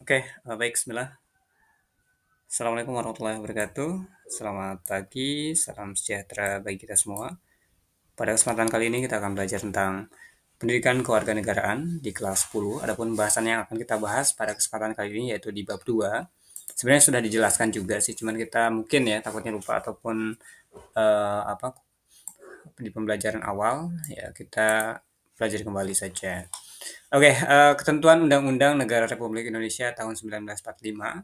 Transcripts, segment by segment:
Oke, baik, bismillah. Assalamualaikum warahmatullahi wabarakatuh. Selamat pagi, salam sejahtera bagi kita semua. Pada kesempatan kali ini kita akan belajar tentang pendidikan kewarganegaraan di kelas 10. Adapun bahasan yang akan kita bahas pada kesempatan kali ini yaitu di bab 2. Sebenarnya sudah dijelaskan juga sih, cuman kita mungkin ya takutnya lupa ataupun apa di pembelajaran awal ya kita pelajari kembali saja. Oke, ketentuan Undang-Undang Negara Republik Indonesia tahun 1945.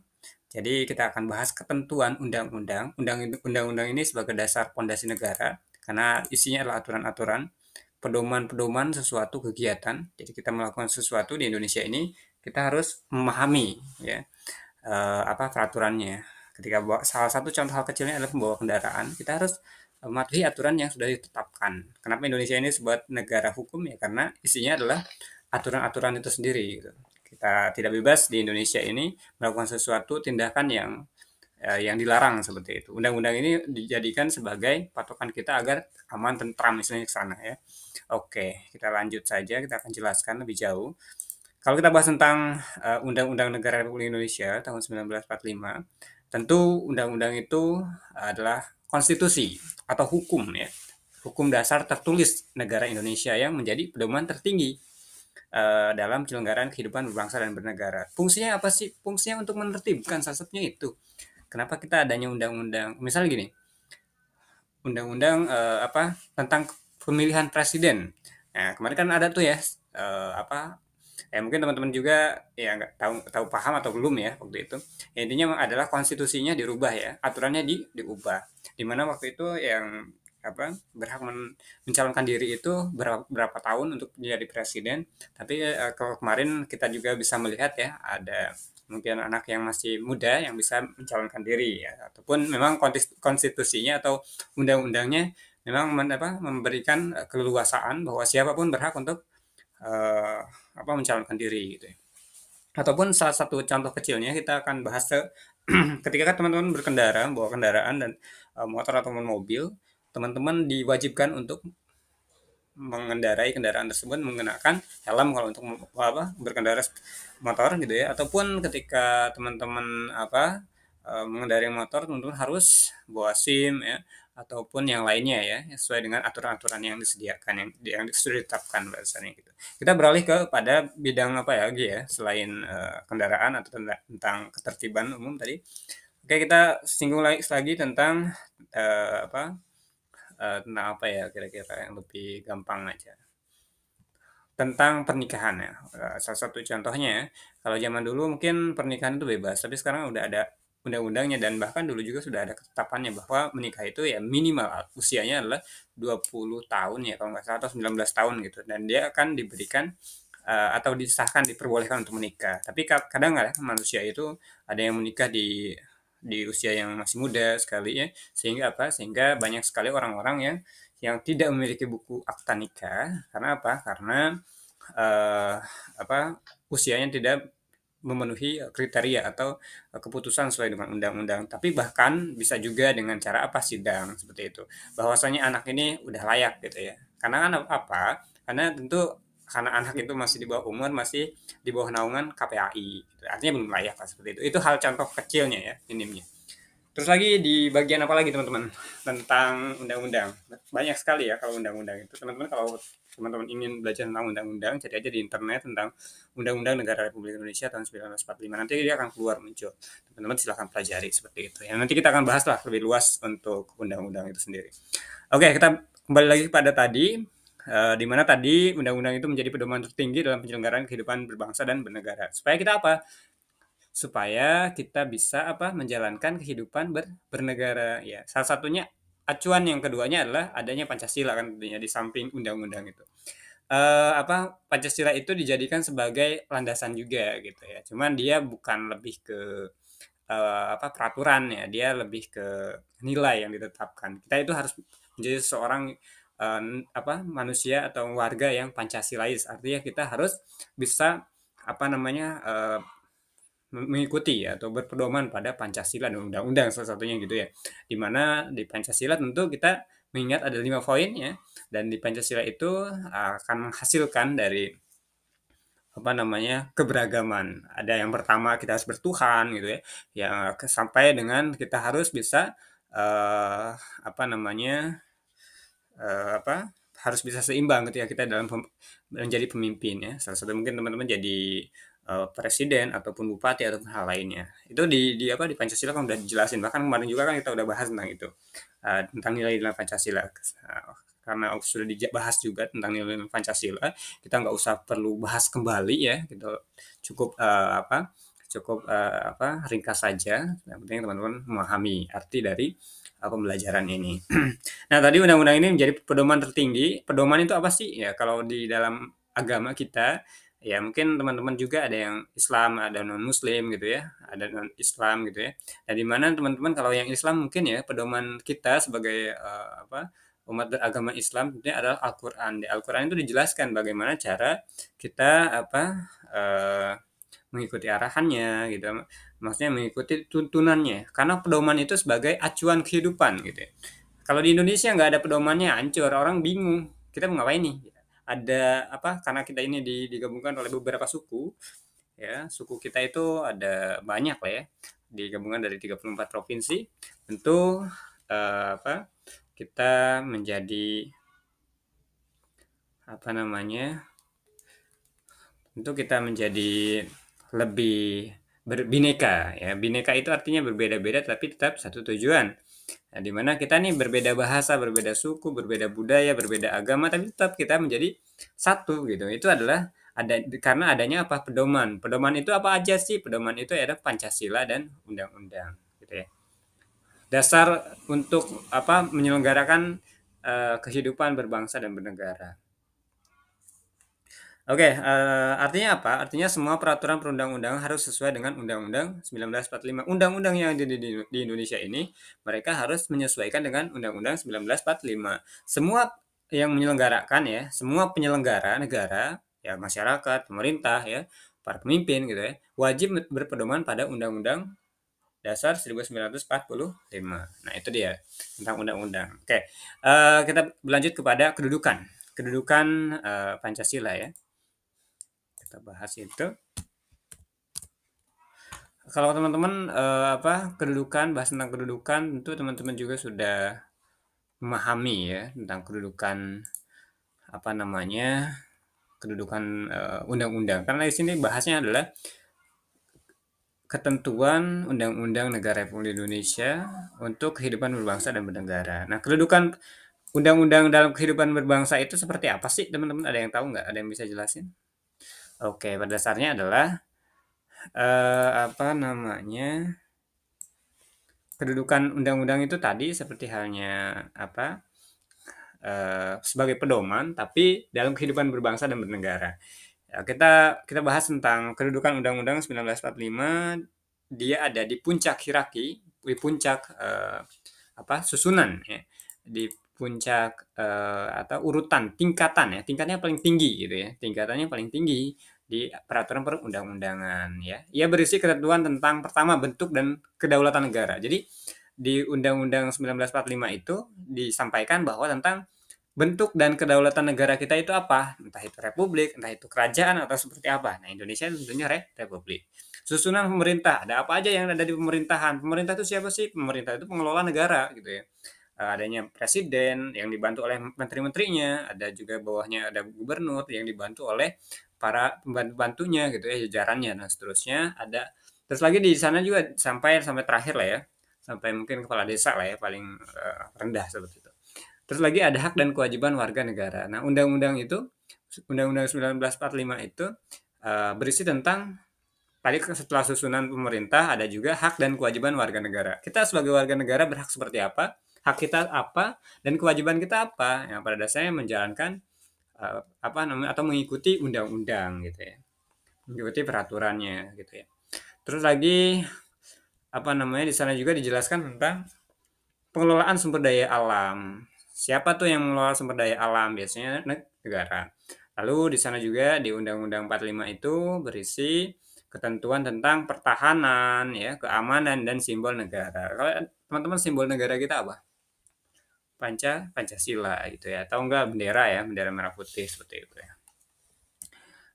Jadi kita akan bahas ketentuan undang-undang. Undang-undang ini sebagai dasar pondasi negara karena isinya adalah aturan-aturan, pedoman-pedoman sesuatu kegiatan. Jadi kita melakukan sesuatu di Indonesia ini, kita harus memahami ya apa peraturannya. Ketika salah satu contoh hal kecilnya adalah membawa kendaraan, kita harus mematuhi aturan yang sudah ditetapkan. Kenapa Indonesia ini sebuah negara hukum ya? Karena isinya adalah aturan-aturan itu sendiri. Gitu. Kita tidak bebas di Indonesia ini melakukan sesuatu tindakan yang dilarang seperti itu. Undang-undang ini dijadikan sebagai patokan kita agar aman, tentram misalnya ke sana ya. Oke, kita lanjut saja. Kita akan jelaskan lebih jauh. Kalau kita bahas tentang Undang-Undang Negara Republik Indonesia tahun 1945, tentu undang-undang itu adalah konstitusi atau hukum ya. Hukum dasar tertulis negara Indonesia yang menjadi pedoman tertinggi dalam penyelenggaraan kehidupan berbangsa dan bernegara. Fungsinya apa sih? Fungsinya untuk menertibkan, salah satunya itu. Kenapa kita adanya undang-undang? Misalnya gini, undang-undang apa tentang pemilihan presiden. Nah, kemarin kan ada tuh ya apa mungkin teman-teman juga ya nggak tahu paham atau belum ya waktu itu. Ya, intinya adalah konstitusinya dirubah ya, aturannya diubah. Di mana waktu itu yang apa berhak mencalonkan diri itu berapa tahun untuk menjadi presiden. Tapi kalau kemarin kita juga bisa melihat ya ada mungkin anak yang masih muda yang bisa mencalonkan diri ya ataupun memang konstitusinya atau undang-undangnya memang memberikan keleluasaan bahwa siapapun berhak untuk eh, mencalonkan diri gitu ya. Ataupun salah satu contoh kecilnya kita akan bahas ketika teman-teman berkendara bawa kendaraan dan motor ataupun mobil, teman-teman diwajibkan untuk mengendarai kendaraan tersebut menggunakan helm kalau untuk berkendara motor gitu ya ataupun ketika teman-teman mengendarai motor teman-teman harus bawa SIM ya ataupun yang lainnya ya sesuai dengan aturan-aturan yang disediakan yang sudah ditetapkan bahasanya gitu. Kita beralih ke pada bidang apa ya lagi ya selain kendaraan atau tentang ketertiban umum tadi. Oke, kita singgung lagi tentang apa tentang apa ya kira-kira yang lebih gampang aja. Tentang pernikahan ya, salah satu contohnya ya, kalau zaman dulu mungkin pernikahan itu bebas, tapi sekarang udah ada undang-undangnya dan bahkan dulu juga sudah ada ketetapannya bahwa menikah itu ya minimal usianya adalah 20 tahun ya kalau nggak salah atau 19 tahun gitu dan dia akan diberikan atau disahkan diperbolehkan untuk menikah. Tapi kadang kadang manusia itu ada yang menikah di usia yang masih muda sekali ya, sehingga apa? Sehingga banyak sekali orang-orang yang tidak memiliki buku akta nikah karena apa? Karena eh, apa usianya tidak memenuhi kriteria atau keputusan sesuai dengan undang-undang. Tapi bahkan bisa juga dengan cara apa sidang seperti itu. Bahwasanya anak ini udah layak gitu ya. Karena kan apa? Karena tentu karena anak itu masih di bawah umur, masih di bawah naungan KPAI. Gitu. Artinya belum layak lah seperti itu. Itu hal contoh kecilnya ya, minimnya. Terus lagi di bagian apa lagi teman-teman tentang undang-undang? Banyak sekali ya kalau undang-undang itu. Teman-teman kalau teman-teman ingin belajar tentang undang-undang, cari aja di internet tentang Undang-Undang Negara Republik Indonesia tahun 1945. Nanti dia akan keluar muncul. Teman-teman silahkan pelajari seperti itu. Ya, nanti kita akan bahas lah lebih luas untuk undang-undang itu sendiri. Oke, kita kembali lagi pada tadi. Di mana tadi undang-undang itu menjadi pedoman tertinggi dalam penyelenggaraan kehidupan berbangsa dan bernegara. Supaya kita apa? Supaya kita bisa menjalankan kehidupan bernegara ya. Salah satunya acuan yang keduanya adalah adanya Pancasila kan tentunya di samping undang-undang itu. Pancasila itu dijadikan sebagai landasan juga gitu ya. Cuman dia bukan lebih ke peraturan ya, dia lebih ke nilai yang ditetapkan. Kita itu harus menjadi seorang manusia atau warga yang Pancasilais. Artinya kita harus bisa mengikuti ya, atau berpedoman pada Pancasila dan undang-undang salah satunya gitu ya. Di mana di Pancasila tentu kita mengingat ada 5 poin ya dan di Pancasila itu akan menghasilkan dari apa namanya, keberagaman. Ada yang pertama kita harus bertuhan gitu ya, yang sampai dengan kita harus bisa, apa namanya, apa, harus bisa seimbang ketika kita dalam menjadi pemimpin ya. Salah satu mungkin teman-teman jadi, presiden ataupun bupati ataupun hal lainnya. Itu di apa, di Pancasila kan udah dijelasin, bahkan kemarin juga kan kita udah bahas tentang itu, tentang nilai-nilai Pancasila. Karena sudah dibahas juga tentang nilai-nilai Pancasila, kita nggak usah perlu bahas kembali ya, gitu. Cukup, apa, cukup, apa, ringkas saja, yang penting teman-teman memahami arti dari, pembelajaran ini. Nah, tadi undang-undang ini menjadi pedoman tertinggi. Pedoman itu apa sih? Ya, kalau di dalam agama kita, ya mungkin teman-teman juga ada yang Islam, ada non-Muslim gitu ya, ada non-Islam gitu ya. Nah, di mana teman-teman kalau yang Islam mungkin ya pedoman kita sebagai apa umat beragama Islam tentunya adalah Al-Qur'an. Di Al-Qur'an itu dijelaskan bagaimana cara kita apa mengikuti arahannya gitu. Maksudnya mengikuti tuntunannya. Karena pedoman itu sebagai acuan kehidupan gitu ya. Kalau di Indonesia nggak ada pedomannya, hancur, orang bingung. Kita mau ngapain nih? Ada apa? Karena kita ini digabungkan oleh beberapa suku, ya. Suku kita itu ada banyak lah ya. Digabungkan dari 34 provinsi. Tentu apa? Kita menjadi apa namanya? Tentu kita menjadi lebih berbineka ya. Bineka itu artinya berbeda-beda tapi tetap satu tujuan. Nah, di mana kita nih berbeda bahasa, berbeda suku, berbeda budaya, berbeda agama, tapi tetap kita menjadi satu gitu. Itu adalah karena adanya apa? Pedoman. Pedoman itu apa aja sih? Pedoman itu adalah Pancasila dan undang-undang gitu ya. Dasar untuk apa? Menyelenggarakan kehidupan berbangsa dan bernegara. Oke, artinya apa? Artinya semua peraturan perundang-undangan harus sesuai dengan Undang-Undang 1945. Undang-undang yang di Indonesia ini, mereka harus menyesuaikan dengan Undang-Undang 1945. Semua yang menyelenggarakan ya, semua penyelenggara negara, ya masyarakat, pemerintah ya, para pemimpin gitu ya, wajib berpedoman pada Undang-Undang Dasar 1945. Nah, itu dia tentang undang-undang. Oke, kita berlanjut kepada kedudukan. Kedudukan Pancasila ya. Kita bahas itu. Kalau teman-teman apa kedudukan, bahas tentang kedudukan, tentu teman-teman juga sudah memahami ya tentang kedudukan apa namanya kedudukan undang-undang. Karena di sini bahasnya adalah ketentuan Undang-Undang Negara Republik Indonesia untuk kehidupan berbangsa dan bernegara. Nah, kedudukan undang-undang dalam kehidupan berbangsa itu seperti apa sih, teman-teman? Ada yang tahu nggak? Ada yang bisa jelasin? Oke, pada dasarnya adalah apa namanya kedudukan undang-undang itu tadi seperti halnya apa sebagai pedoman, tapi dalam kehidupan berbangsa dan bernegara. Ya, kita bahas tentang kedudukan Undang-Undang 1945. Dia ada di puncak hierarki, di puncak apa susunan ya, di puncak atau urutan tingkatan ya, tingkatnya paling tinggi gitu ya, tingkatannya paling tinggi di peraturan perundang-undangan ya. Ia berisi ketentuan tentang pertama bentuk dan kedaulatan negara. Jadi di Undang-Undang 1945 itu disampaikan bahwa tentang bentuk dan kedaulatan negara kita itu apa? Entah itu republik, entah itu kerajaan atau seperti apa. Nah, Indonesia tentunya republik. Susunan pemerintah, ada apa aja yang ada di pemerintahan? Pemerintah itu siapa sih? Pemerintah itu pengelola negara gitu ya. Adanya presiden yang dibantu oleh menteri-menterinya, ada juga bawahnya ada gubernur yang dibantu oleh para pembantu-bantunya gitu ya, jajarannya dan seterusnya. Ada terus lagi di sana juga sampai terakhir lah ya. Sampai mungkin kepala desa lah ya paling rendah seperti itu. Terus lagi ada hak dan kewajiban warga negara. Nah, undang-undang itu, Undang-Undang 1945 itu berisi tentang tadi setelah susunan pemerintah ada juga hak dan kewajiban warga negara. Kita sebagai warga negara berhak seperti apa? Hak kita apa dan kewajiban kita apa? Yang pada dasarnya menjalankan apa namanya atau mengikuti undang-undang gitu ya. Mengikuti peraturannya gitu ya. Terus lagi apa namanya di sana juga dijelaskan tentang pengelolaan sumber daya alam. Siapa tuh yang mengelola sumber daya alam? Biasanya negara. Lalu di sana juga di Undang-Undang 45 itu berisi ketentuan tentang pertahanan, ya, keamanan dan simbol negara. Kalau teman-teman simbol negara kita apa? Pancasila gitu ya. Atau enggak bendera ya, bendera merah putih seperti itu ya.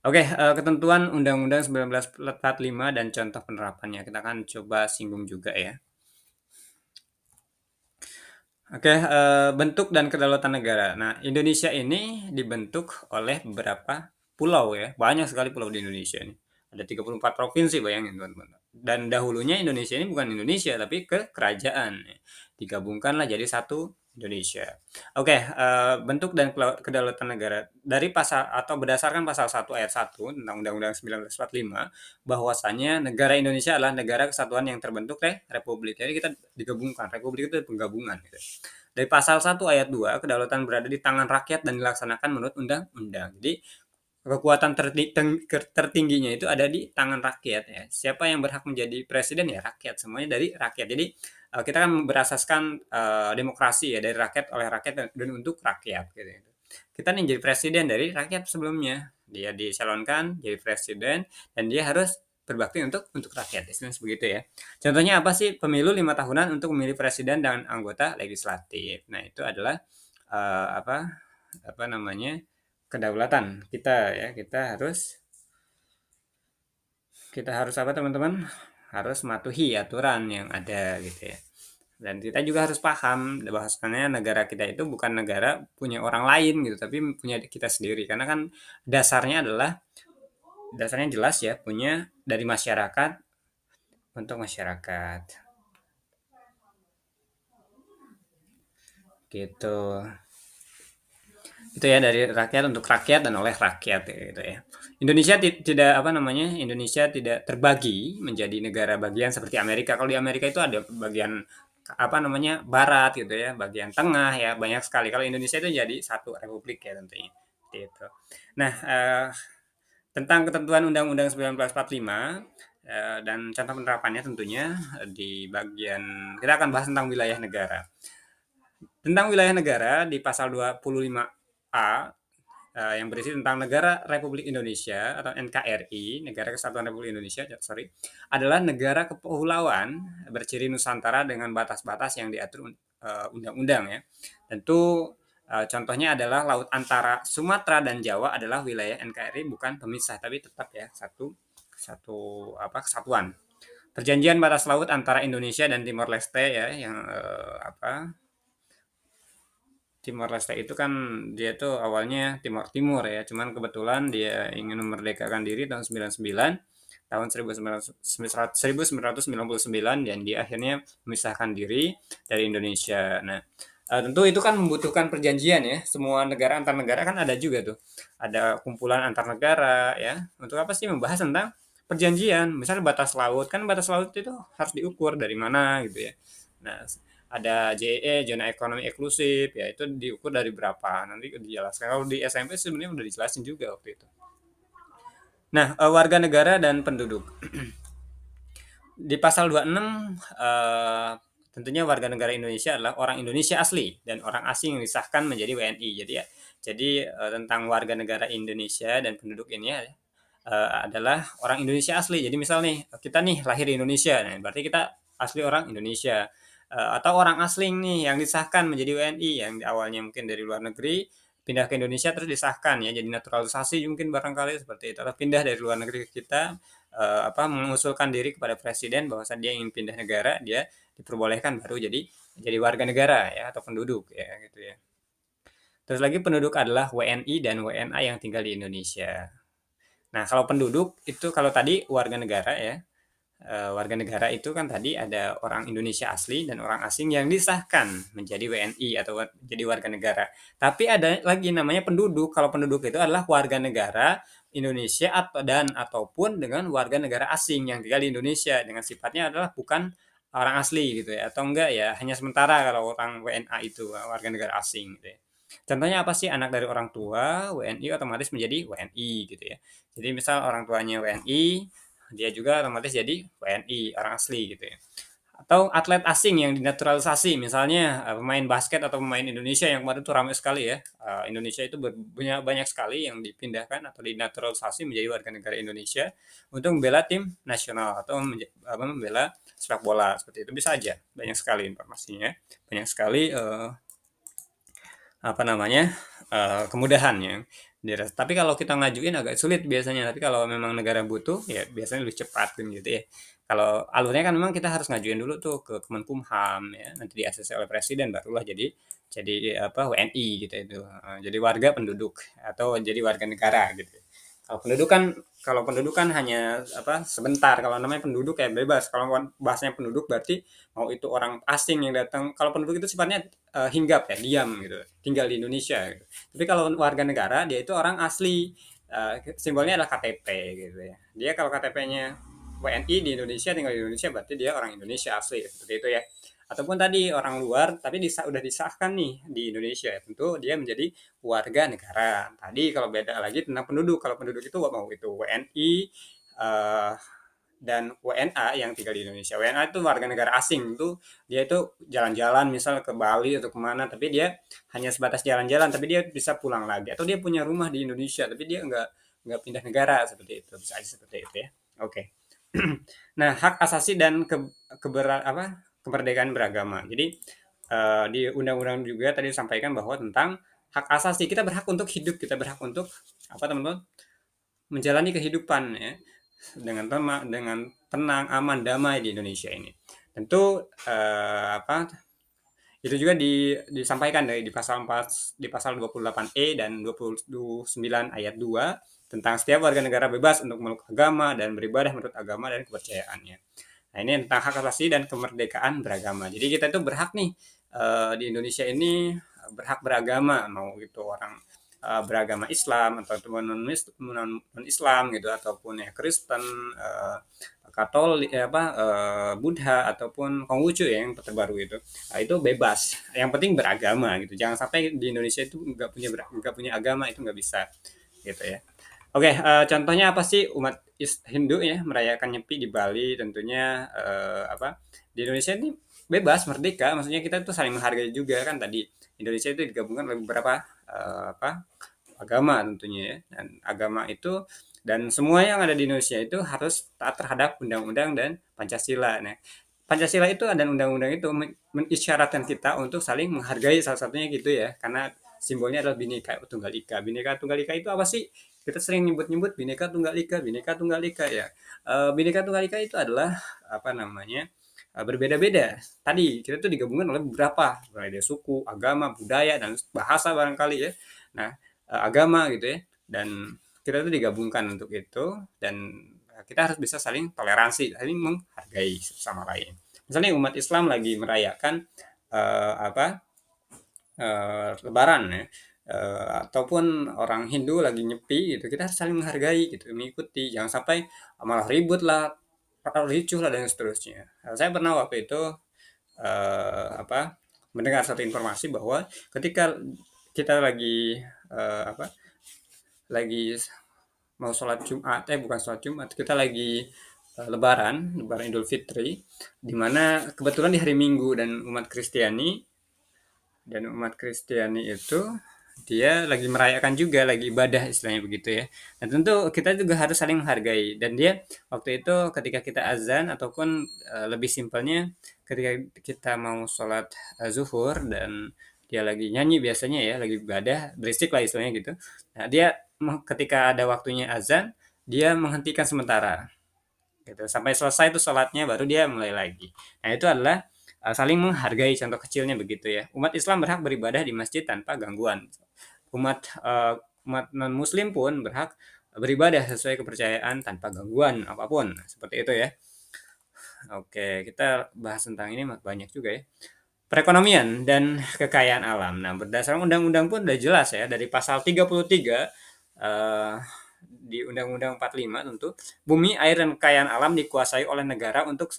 Oke, ketentuan Undang-Undang 1945 dan contoh penerapannya. Kita akan coba singgung juga ya. Oke, bentuk dan kedaulatan negara. Nah, Indonesia ini dibentuk oleh beberapa pulau ya, banyak sekali pulau di Indonesia ini. Ada 34 provinsi bayangin teman-teman. Dan dahulunya Indonesia ini bukan Indonesia, tapi kerajaan. Digabungkanlah jadi satu Indonesia. Oke, bentuk dan kedaulatan negara. Dari pasal atau berdasarkan pasal 1 ayat 1 tentang Undang-Undang 1945, bahwasanya negara Indonesia adalah negara kesatuan yang terbentuk republik. Jadi kita digabungkan, republik itu penggabungan gitu. Dari pasal 1 ayat 2, kedaulatan berada di tangan rakyat dan dilaksanakan menurut undang-undang. Jadi kekuatan tertingginya itu ada di tangan rakyat ya. Siapa yang berhak menjadi presiden ya rakyat, semuanya dari rakyat. Jadi kita kan berasaskan demokrasi ya, dari rakyat, oleh rakyat, dan untuk rakyat gitu. Kita nih jadi presiden dari rakyat sebelumnya. Dia dicalonkan jadi presiden dan dia harus berbakti untuk rakyat, istilahnya begitu ya. Contohnya apa sih? Pemilu 5 tahunan untuk memilih presiden dan anggota legislatif. Nah, itu adalah apa namanya? Kedaulatan kita ya. Kita harus apa teman-teman? Harus mematuhi aturan yang ada gitu ya. Dan kita juga harus paham bahwasannya negara kita itu bukan negara punya orang lain gitu, tapi punya kita sendiri. Karena kan dasarnya jelas ya, punya dari masyarakat untuk masyarakat. Gitu. Itu ya, dari rakyat untuk rakyat dan oleh rakyat gitu ya. Indonesia tidak terbagi menjadi negara bagian seperti Amerika. Kalau di Amerika itu ada bagian barat gitu ya, bagian tengah ya, banyak sekali. Kalau Indonesia itu jadi satu republik ya tentunya. Gitu. Nah, tentang ketentuan Undang-Undang 1945 dan contoh penerapannya tentunya di bagian kita akan bahas tentang wilayah negara. Tentang wilayah negara di pasal 25A yang berisi tentang Negara Republik Indonesia atau NKRI, Negara Kesatuan Republik Indonesia, sorry, adalah negara kepulauan berciri Nusantara dengan batas-batas yang diatur undang-undang ya. Tentu contohnya adalah laut antara Sumatera dan Jawa adalah wilayah NKRI, bukan pemisah tapi tetap ya satu kesatuan. Perjanjian batas laut antara Indonesia dan Timor Leste ya yang Timor Leste itu kan dia tuh awalnya Timor Timur ya, cuman kebetulan dia ingin memerdekakan diri tahun 99, tahun 1999 dan dia akhirnya memisahkan diri dari Indonesia. Nah, tentu itu kan membutuhkan perjanjian ya. Semua negara antar negara kan ada juga tuh. Ada kumpulan antar negara ya. Untuk apa sih membahas tentang perjanjian? Misalnya batas laut, kan batas laut itu harus diukur dari mana gitu ya. Nah, ada JE, zona ekonomi eksklusif, ya itu diukur dari berapa, nanti dijelaskan. Kalau di SMP sebenarnya udah dijelasin juga waktu itu. Nah, warga negara dan penduduk. Di pasal 26, tentunya warga negara Indonesia adalah orang Indonesia asli dan orang asing yang disahkan menjadi WNI. Jadi tentang warga negara Indonesia dan penduduk ini adalah orang Indonesia asli. Jadi misal nih, kita nih lahir di Indonesia, nah berarti kita asli orang Indonesia. Atau orang asing nih yang disahkan menjadi WNI yang awalnya mungkin dari luar negeri pindah ke Indonesia terus disahkan ya jadi naturalisasi mungkin barangkali seperti itu, atau pindah dari luar negeri ke kita mengusulkan diri kepada presiden bahwa dia ingin pindah negara, dia diperbolehkan baru jadi warga negara ya atau penduduk ya gitu ya. Terus lagi penduduk adalah WNI dan WNA yang tinggal di Indonesia. Nah, kalau penduduk itu kalau tadi warga negara ya. Warga negara itu kan tadi ada orang Indonesia asli dan orang asing yang disahkan menjadi WNI atau jadi warga negara. Tapi ada lagi namanya penduduk. Kalau penduduk itu adalah warga negara Indonesia ataupun dengan warga negara asing yang tinggal di Indonesia dengan sifatnya adalah bukan orang asli gitu ya, atau enggak ya hanya sementara kalau orang WNA itu warga negara asing gitu ya. Contohnya apa sih? Anak dari orang tua WNI otomatis menjadi WNI gitu ya. Jadi misal orang tuanya WNI, dia juga otomatis jadi WNI orang asli gitu ya. Atau atlet asing yang dinaturalisasi, misalnya pemain basket atau pemain Indonesia yang kemarin itu ramai sekali ya. Indonesia itu punya banyak sekali yang dipindahkan atau dinaturalisasi menjadi warga negara Indonesia untuk membela tim nasional atau membela sepak bola seperti itu, bisa aja. Banyak sekali informasinya, banyak sekali kemudahannya Tapi kalau kita ngajuin agak sulit biasanya. Tapi kalau memang negara butuh, ya biasanya lebih cepat kan gitu ya. Kalau alurnya kan memang kita harus ngajuin dulu tuh ke Kemenkumham ya, nanti di-ACC oleh presiden barulah jadi apa WNI gitu itu. Jadi warga penduduk atau jadi warga negara gitu. Kalau pendudukan hanya apa sebentar. Kalau namanya penduduk kayak bebas. Kalau bahasanya penduduk berarti mau itu orang asing yang datang. Kalau penduduk itu sifatnya hinggap ya, diam gitu, tinggal di Indonesia gitu. Tapi kalau warga negara dia itu orang asli, simbolnya adalah KTP gitu ya. Dia kalau KTP-nya WNI di Indonesia, tinggal di Indonesia, berarti dia orang Indonesia asli seperti itu ya. Ataupun tadi orang luar tapi udah disahkan nih di Indonesia, tentu dia menjadi warga negara. Tadi kalau beda lagi tentang penduduk, kalau penduduk itu mau itu WNI eh, dan WNA yang tinggal di Indonesia. WNA itu warga negara asing tuh, dia itu jalan-jalan misal ke Bali atau kemana, tapi dia hanya sebatas jalan-jalan, tapi dia bisa pulang lagi. Atau dia punya rumah di Indonesia, tapi dia nggak pindah negara seperti itu, bisa aja seperti itu ya. Oke. Nah, hak asasi dan kemerdekaan beragama. Jadi di undang-undang juga tadi disampaikan bahwa tentang hak asasi kita berhak untuk hidup, kita berhak untuk apa teman-teman menjalani kehidupan ya dengan tenang, aman, damai di Indonesia ini. Tentu itu juga disampaikan di pasal 4 di pasal 28E dan 29 ayat 2 tentang setiap warga negara bebas untuk memeluk agama dan beribadah menurut agama dan kepercayaannya. Nah, ini tentang hak asasi dan kemerdekaan beragama. Jadi kita itu berhak nih di Indonesia ini berhak beragama, mau itu orang beragama Islam atau non Islam gitu, ataupun ya Kristen, Katolik, Buddha ataupun Konghucu ya yang terbaru itu. Nah, itu bebas. Yang penting beragama gitu. Jangan sampai di Indonesia itu nggak punya agama, itu nggak bisa gitu ya. Oke, contohnya apa sih umat Hindu ya merayakan Nyepi di Bali tentunya di Indonesia ini bebas merdeka, maksudnya kita tuh saling menghargai juga kan tadi Indonesia itu digabungkan oleh beberapa agama tentunya ya, dan agama itu dan semua yang ada di Indonesia itu harus taat terhadap undang-undang dan Pancasila. Nah, Pancasila itu dan undang-undang itu mengisyaratkan kita untuk saling menghargai, salah satunya gitu ya, karena simbolnya adalah Bhinneka Tunggal Ika. Bhinneka Tunggal Ika itu apa sih? Kita sering nyebut-nyebut Bhinneka Tunggal Ika, Bhinneka Tunggal Ika ya. Bhinneka Tunggal Ika itu adalah apa namanya? Berbeda-beda. Tadi kita tuh digabungkan oleh beberapa, mulai dari suku, agama, budaya dan bahasa barangkali ya. Nah, agama gitu ya. Dan kita tuh digabungkan untuk itu dan kita harus bisa saling toleransi, saling menghargai sama lain. Misalnya umat Islam lagi merayakan Lebaran ya, ataupun orang Hindu lagi Nyepi gitu, kita harus saling menghargai gitu, mengikuti, jangan sampai malah ribut lah, ricuh lah dan seterusnya. Saya pernah waktu itu mendengar satu informasi bahwa ketika kita lagi mau sholat Jumat, bukan sholat Jumat, kita lagi Lebaran Idul Fitri, di mana kebetulan di hari Minggu dan umat Kristiani itu dia lagi merayakan juga, lagi ibadah istilahnya begitu ya. Dan tentu kita juga harus saling menghargai. Dan dia waktu itu ketika kita azan ataupun lebih simpelnya ketika kita mau sholat zuhur dan dia lagi nyanyi biasanya ya, lagi ibadah, berisik lah istilahnya gitu. Nah, dia ketika ada waktunya azan, dia menghentikan sementara gitu. Sampai selesai itu sholatnya baru dia mulai lagi. Nah, itu adalah saling menghargai, contoh kecilnya begitu ya. Umat Islam berhak beribadah di masjid tanpa gangguan. Umat non Muslim pun berhak beribadah sesuai kepercayaan tanpa gangguan apapun. Seperti itu ya. Oke, kita bahas tentang ini banyak juga ya. Perekonomian dan kekayaan alam. Nah, berdasarkan undang-undang pun udah jelas ya, dari pasal 33 di Undang-Undang 45 tentu bumi, air dan kekayaan alam dikuasai oleh negara untuk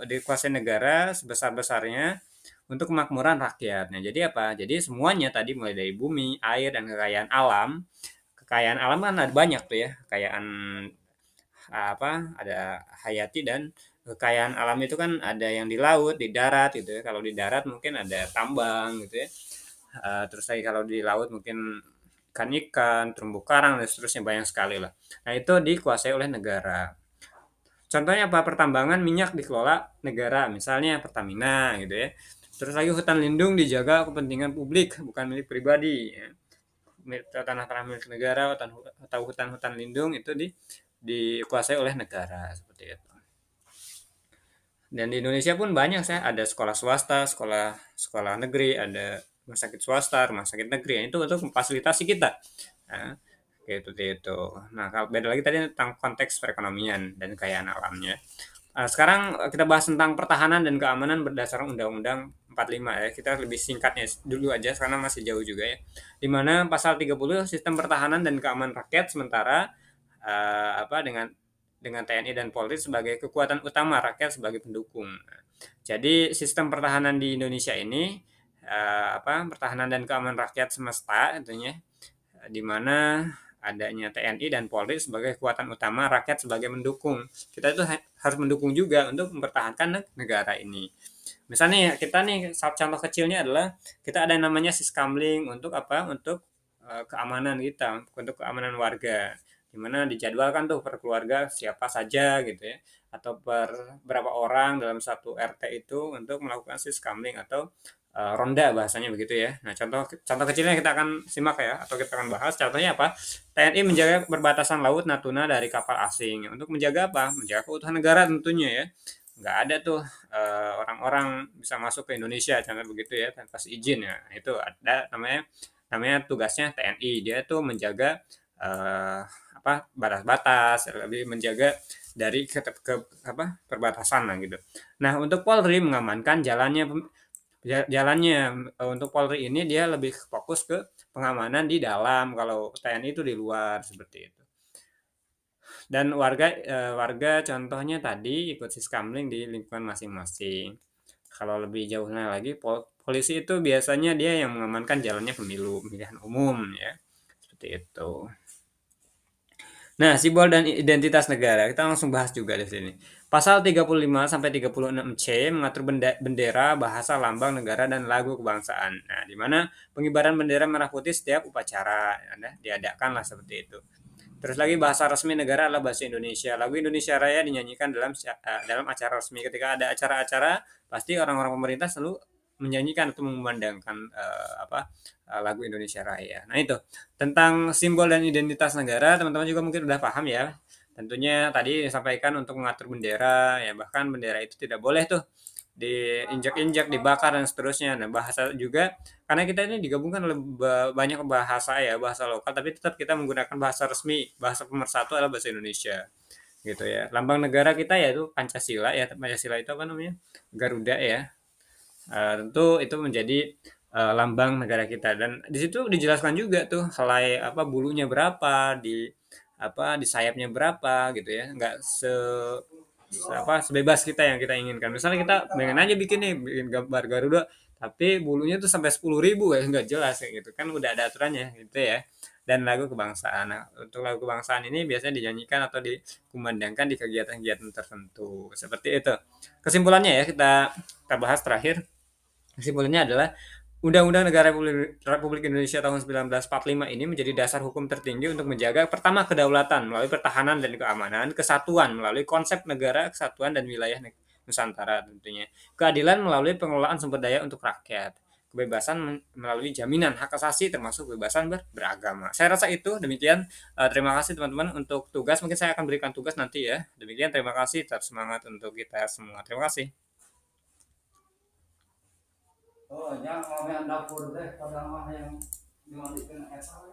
dikuasai negara sebesar-besarnya untuk kemakmuran rakyat. Nah, jadi apa? Jadi semuanya tadi mulai dari bumi, air dan kekayaan alam. Kekayaan alam kan ada banyak tuh ya. Kekayaan ada hayati dan kekayaan alam itu kan ada yang di laut, di darat gitu ya. Kalau di darat mungkin ada tambang gitu ya. Terus lagi kalau di laut mungkin ikan, terumbu karang dan seterusnya banyak sekali lah. Nah, itu dikuasai oleh negara. Contohnya apa? Pertambangan minyak dikelola negara, misalnya Pertamina gitu ya. Terus lagi hutan lindung dijaga kepentingan publik, bukan milik pribadi. Ya. tanah-tanah milik negara atau hutan-hutan lindung itu dikuasai oleh negara seperti itu. Dan di Indonesia pun banyak saya ada sekolah swasta, sekolah sekolah negeri, ada rumah sakit swasta, rumah sakit negeri. Itu untuk memfasilitasi kita. Nah, kayak itu. Nah, kalau beda lagi tadi tentang konteks perekonomian dan kekayaan alamnya. Sekarang kita bahas tentang pertahanan dan keamanan berdasarkan Undang-Undang 45 ya. Kita lebih singkatnya dulu aja karena masih jauh juga ya. Di mana pasal 30 sistem pertahanan dan keamanan rakyat sementara dengan TNI dan Polri sebagai kekuatan utama rakyat sebagai pendukung. Jadi sistem pertahanan di Indonesia ini pertahanan dan keamanan rakyat semesta tentunya di mana adanya TNI dan Polri sebagai kekuatan utama rakyat sebagai mendukung. Kita itu harus mendukung juga untuk mempertahankan negara ini. Misalnya kita nih contoh kecilnya adalah kita ada yang namanya Siskamling untuk apa? Untuk keamanan kita, untuk keamanan warga. Dimana dijadwalkan tuh per keluarga siapa saja gitu ya, atau per berapa orang dalam satu RT itu untuk melakukan Siskamling atau ronda bahasanya begitu ya. Nah, contoh contoh kecilnya kita akan simak ya atau kita akan bahas. Contohnya apa? TNI menjaga perbatasan laut Natuna dari kapal asing. Untuk menjaga apa? Menjaga keutuhan negara tentunya ya. Nggak ada tuh orang-orang bisa masuk ke Indonesia contoh begitu ya tanpa izin ya. Itu ada namanya namanya tugasnya TNI. Dia tuh menjaga batas-batas, lebih menjaga dari perbatasan lah gitu. Nah, untuk Polri mengamankan jalannya untuk Polri ini dia lebih fokus ke pengamanan di dalam, kalau TNI itu di luar seperti itu. Dan warga contohnya tadi ikut Siskamling di lingkungan masing-masing. Kalau lebih jauhnya lagi polisi itu biasanya dia yang mengamankan jalannya pemilihan umum ya. Seperti itu. Nah, simbol dan identitas negara. Kita langsung bahas juga di sini. Pasal 35 sampai 36C mengatur bendera, bahasa, lambang negara dan lagu kebangsaan. Nah, di mana pengibaran bendera merah putih setiap upacara diadakan lah seperti itu. Terus lagi bahasa resmi negara adalah bahasa Indonesia. Lagu Indonesia Raya dinyanyikan dalam acara resmi. Ketika ada acara-acara, pasti orang-orang pemerintah selalu menyanyikan atau memandangkan lagu Indonesia Raya. Nah itu tentang simbol dan identitas negara, teman-teman juga mungkin udah paham ya. Tentunya tadi disampaikan untuk mengatur bendera, ya bahkan bendera itu tidak boleh tuh diinjak-injak, dibakar dan seterusnya. Nah, bahasa juga karena kita ini digabungkan oleh banyak bahasa ya, bahasa lokal, tapi tetap kita menggunakan bahasa resmi, bahasa pemersatu adalah bahasa Indonesia. Gitu ya. Lambang negara kita yaitu Pancasila ya. Pancasila itu apa namanya? Garuda ya. Tentu itu menjadi lambang negara kita dan di situ dijelaskan juga tuh helai bulunya berapa di sayapnya berapa gitu ya nggak sebebas kita yang kita inginkan misalnya kita pengen aja bikin gambar Garuda tapi bulunya tuh sampai 10.000 ya nggak jelas kayak gitu kan udah ada aturannya gitu ya dan lagu kebangsaan. Nah, untuk lagu kebangsaan ini biasanya dinyanyikan atau dikumandangkan di kegiatan-kegiatan tertentu seperti itu. Kesimpulannya ya kita bahas terakhir. Kesimpulannya adalah Undang-Undang Negara Republik Indonesia tahun 1945 ini menjadi dasar hukum tertinggi untuk menjaga pertama kedaulatan melalui pertahanan dan keamanan, kesatuan melalui konsep negara kesatuan dan wilayah Nusantara tentunya, keadilan melalui pengelolaan sumber daya untuk rakyat, kebebasan melalui jaminan hak asasi termasuk kebebasan beragama. Saya rasa itu demikian. Terima kasih teman-teman untuk tugas. Mungkin saya akan berikan tugas nanti ya. Demikian terima kasih. Tetap semangat untuk kita semua. Terima kasih. Oh, yang mau yang dapur deh, kalau yang dimandikan eta